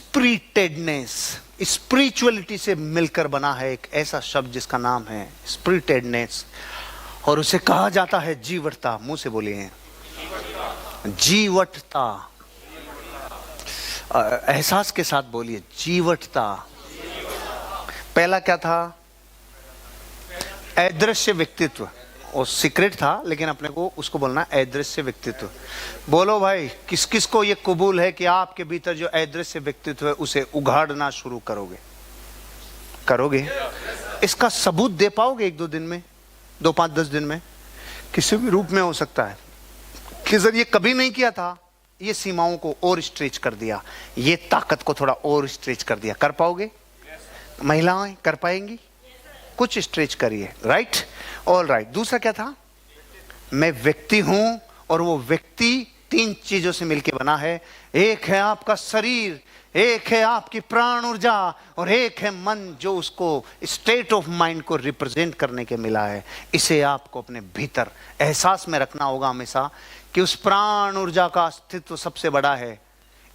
स्पिरिटेडनेस, spirituality से मिलकर बना है एक ऐसा शब्द जिसका नाम है स्पिरिटेडनेस, और उसे कहा जाता है जीवटता। मुंह से बोलिए जीवटता, एहसास के साथ बोलिए जीवटता। पहला क्या था? अदृश्य व्यक्तित्व, और सीक्रेट था, लेकिन अपने को उसको बोलना अदृश्य व्यक्तित्व। बोलो भाई, किस किस को ये कबूल है कि आपके भीतर जो अदृश्य व्यक्तित्व है उसे उघाड़ना शुरू करोगे? इसका सबूत दे पाओगे 1-2 दिन में, 2, 5, 10 दिन में? किसी भी रूप में हो सकता है कि जरिए कभी नहीं किया था, ये सीमाओं को और स्ट्रेच कर दिया, ये ताकत को थोड़ा और स्ट्रेच कर दिया। कर पाओगे? महिलाएं कर पाएंगी? कुछ स्ट्रेच करिए। Right, all right. दूसरा क्या था? मैं व्यक्ति हूं, और वो व्यक्ति 3 चीजों से मिलकर बना है। एक है आपका शरीर, एक है आपकी प्राण ऊर्जा, और एक है मन, जो उसको स्टेट ऑफ माइंड को रिप्रेजेंट करने के मिला है। इसे आपको अपने भीतर एहसास में रखना होगा हमेशा कि उस प्राण ऊर्जा का अस्तित्व सबसे बड़ा है।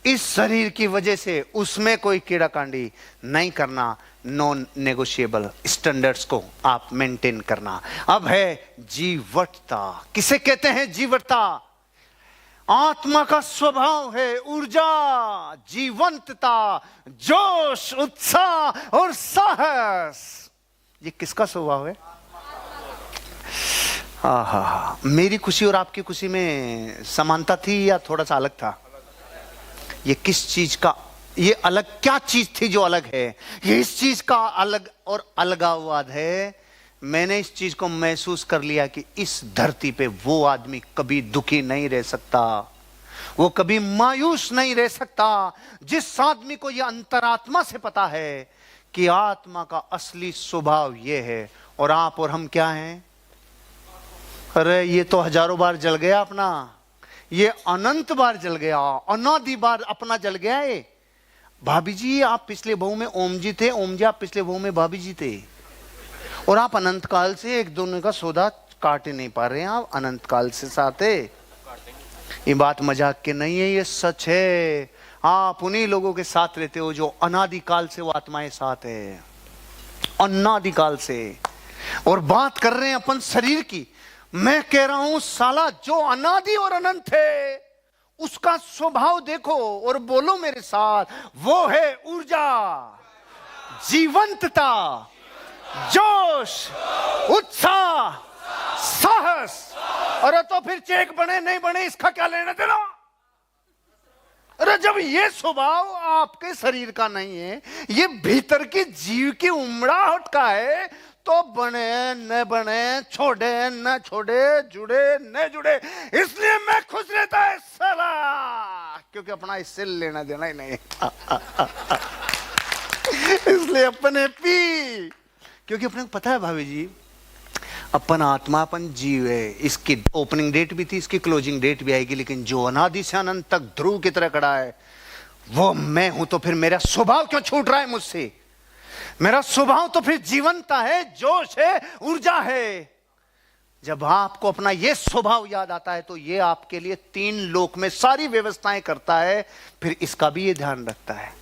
इस शरीर की वजह से उसमें कोई कीड़ा कांडी नहीं करना, नॉन नेगोशिएबल स्टैंडर्ड्स को आप मेंटेन करना। अब है जीवटता। किसे कहते हैं जीवटता? आत्मा का स्वभाव है ऊर्जा, जीवंतता, जोश, उत्साह और साहस। ये किसका स्वभाव है? मेरी खुशी और आपकी खुशी में समानता थी या थोड़ा सा अलग था? ये किस चीज का, ये अलग क्या चीज थी जो अलग है? ये इस चीज का अलग और अलगाववाद है। मैंने इस चीज को महसूस कर लिया कि इस धरती पे वो आदमी कभी दुखी नहीं रह सकता, वो कभी मायूस नहीं रह सकता, जिस आदमी को ये अंतरात्मा से पता है कि आत्मा का असली स्वभाव ये है। और आप और हम क्या हैं? अरे ये तो हजारों बार जल गया अपना, ये अनंत बार जल गया, अनादि बार अपना जल गया। ये भाभी जी आप पिछले बहु में ओम जी थे, ओम जी आप पिछले बहु में भाभी जी थे, और आप अनंत काल से एक दोनों का सौदा काट नहीं पा रहे हैं। आप अनंत काल से साथ है। ये बात मजाक के नहीं है, ये सच है। आप उन्हीं लोगों के साथ रहते हो जो अनादि काल से वो आत्माएं साथ है, अनादि काल से। और बात कर रहे हैं अपन शरीर की। मैं कह रहा हूं साला, जो अनादि और अनंत है उसका स्वभाव देखो और बोलो मेरे साथ, वो है ऊर्जा, जीवंतता, जोश, उत्साह, साहस। अरे तो फिर चेक बने नहीं बने इसका क्या लेना देना? अरे जब ये स्वभाव आपके शरीर का नहीं है, ये भीतर के जीव की उमड़ाहट का है, तो बने न बने, छोड़े न छोड़े, जुड़े न जुड़े, इसलिए मैं खुश रहता है साला, क्योंकि अपना इससे लेना देना ही नहीं। इसलिए अपन हैप्पी, क्योंकि अपने को पता है भाभी जी, अपन आत्मा, अपन जीव है। इसकी ओपनिंग डेट भी थी, इसकी क्लोजिंग डेट भी आएगी, लेकिन जो अनादि से अनंत तक ध्रुव की तरह खड़ा है वो मैं हूं। तो फिर मेरा स्वभाव क्यों छूट रहा है मुझसे? मेरा स्वभाव तो फिर जीवंतता है, जोश है, ऊर्जा है। जब आपको अपना ये स्वभाव याद आता है तो ये आपके लिए 3 लोक में सारी व्यवस्थाएं करता है, फिर इसका भी ये ध्यान रखता है।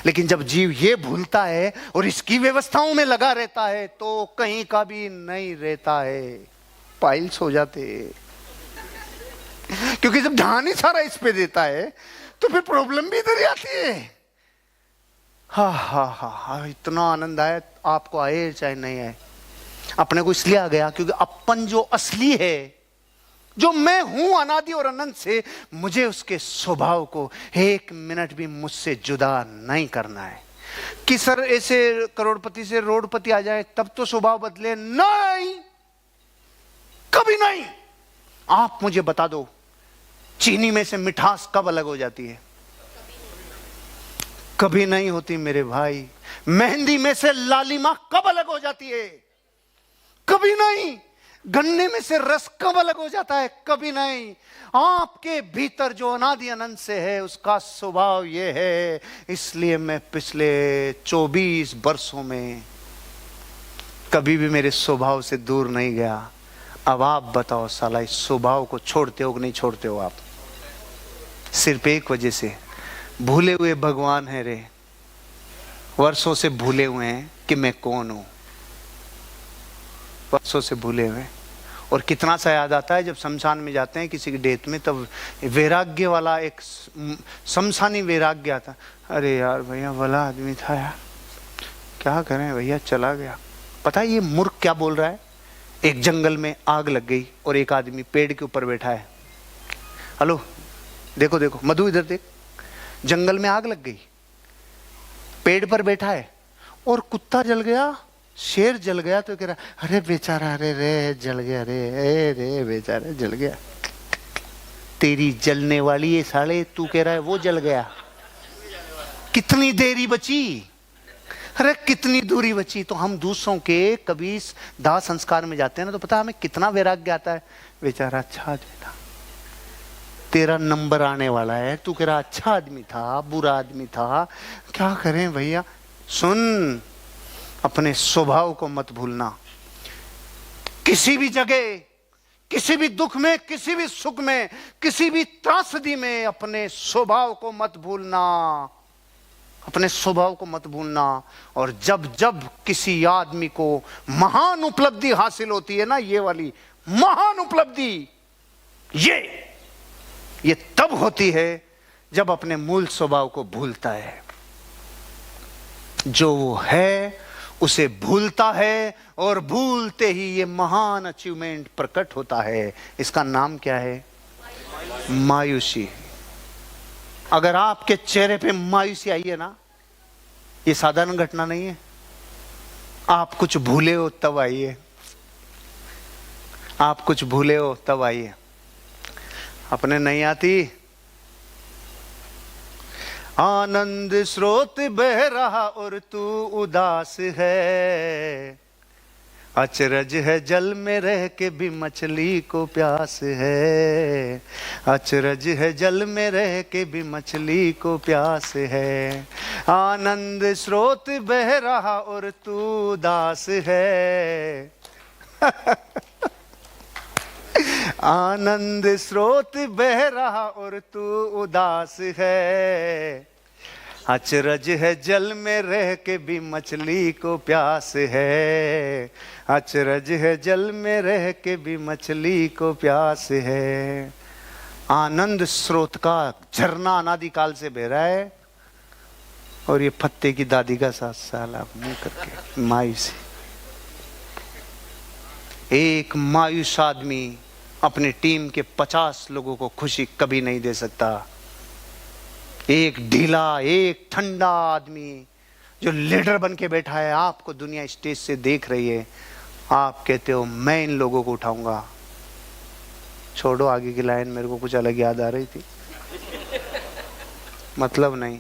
लेकिन जब जीव ये भूलता है और इसकी व्यवस्थाओं में लगा रहता है तो कहीं का भी नहीं रहता है, पाइल्स हो जाते। क्योंकि जब ध्यान ही सारा इस पे देता है तो फिर प्रॉब्लम भी इधर ही आती है। हा, इतना आनंद आया आपको, आए चाहे नहीं आए। अपने को इसलिए आ गया क्योंकि अपन जो असली है, जो मैं हूं अनादि और अनंत से, मुझे उसके स्वभाव को 1 मिनट भी मुझसे जुदा नहीं करना है। कि सर ऐसे करोड़पति से रोडपति आ जाए तब तो स्वभाव बदले? नहीं, कभी नहीं। आप मुझे बता दो, चीनी में से मिठास कब अलग हो जाती है? कभी नहीं होती मेरे भाई। मेहंदी में से लालिमा कब अलग हो जाती है? कभी नहीं। गन्ने में से रस कब अलग हो जाता है? कभी नहीं। आपके भीतर जो अनादि अनंत से है उसका स्वभाव ये है। इसलिए मैं पिछले 24 वर्षों में कभी भी मेरे स्वभाव से दूर नहीं गया। अब आप बताओ साला, इस स्वभाव को छोड़ते हो कि नहीं छोड़ते हो आप? सिर्फ एक वजह से, भूले हुए भगवान है रे। वर्षों से भूले हुए हैं कि मैं कौन हूं, वर्षों से भूले हुए हैं। और कितना सा याद आता है जब शमशान में जाते हैं किसी की डेथ में, तब वैराग्य वाला एक शमशानी वैराग्य आता। अरे यार भैया भला आदमी था यार, क्या करें भैया, चला गया। पता है ये मूर्ख क्या बोल रहा है? एक जंगल में आग लग गई और एक आदमी पेड़ के ऊपर बैठा है। हेलो देखो देखो मधु, इधर देख, जंगल में आग लग गई, पेड़ पर बैठा है और कुत्ता जल गया, शेर जल गया, तो कह रहा अरे बेचारा, अरे रे जल गया, रे रे बेचारा जल गया। तेरी जलने वाली ये साले, तू कह रहा है वो जल गया। कितनी देरी बची, अरे कितनी दूरी बची। तो हम दूसरों के कभी दाह संस्कार में जाते हैं ना, तो पता है हमें कितना वैराग्य आता है। बेचारा अच्छा आदमी था, तेरा नंबर आने वाला है, तू कह रहा अच्छा आदमी था, बुरा आदमी था, क्या करें भैया। सुन, अपने स्वभाव को मत भूलना। किसी भी जगह, किसी भी दुख में, किसी भी सुख में, किसी भी त्रासदी में अपने स्वभाव को मत भूलना, अपने स्वभाव को मत भूलना। और जब जब किसी आदमी को महान उपलब्धि हासिल होती है ना, ये वाली महान उपलब्धि, ये तब होती है जब अपने मूल स्वभाव को भूलता है। जो वो है उसे भूलता है, और भूलते ही ये महान अचीवमेंट प्रकट होता है। इसका नाम क्या है? मायूसी। अगर आपके चेहरे पे मायूसी आई है ना, ये साधारण घटना नहीं है। आप कुछ भूले हो तब आई है, आप कुछ भूले हो तब आई है। अपने नहीं आती। आनंद स्रोत बह रहा और तू उदास है, अचरज है जल में रह के भी मछली को प्यास है, अचरज है जल में रह के भी मछली को प्यास है। आनंद स्रोत बह रहा और तू उदास है आनंद स्रोत बह रहा और तू उदास है, अचरज है जल में रह के भी मछली को प्यास है, अचरज है जल में रह के भी मछली को प्यास है। आनंद स्रोत का झरना अनादिकाल से बह रहा है, और ये फत्ते की दादी का 7 साल आप मुंह करके मायूसी। एक मायूस आदमी अपनी टीम के 50 लोगों को खुशी कभी नहीं दे सकता। एक ढीला, एक ठंडा आदमी जो लीडर बन के बैठा है, आपको दुनिया स्टेज से देख रही है, आप कहते हो मैं इन लोगों को उठाऊंगा। छोड़ो आगे की लाइन, मेरे को कुछ अलग याद आ रही थी, मतलब नहीं।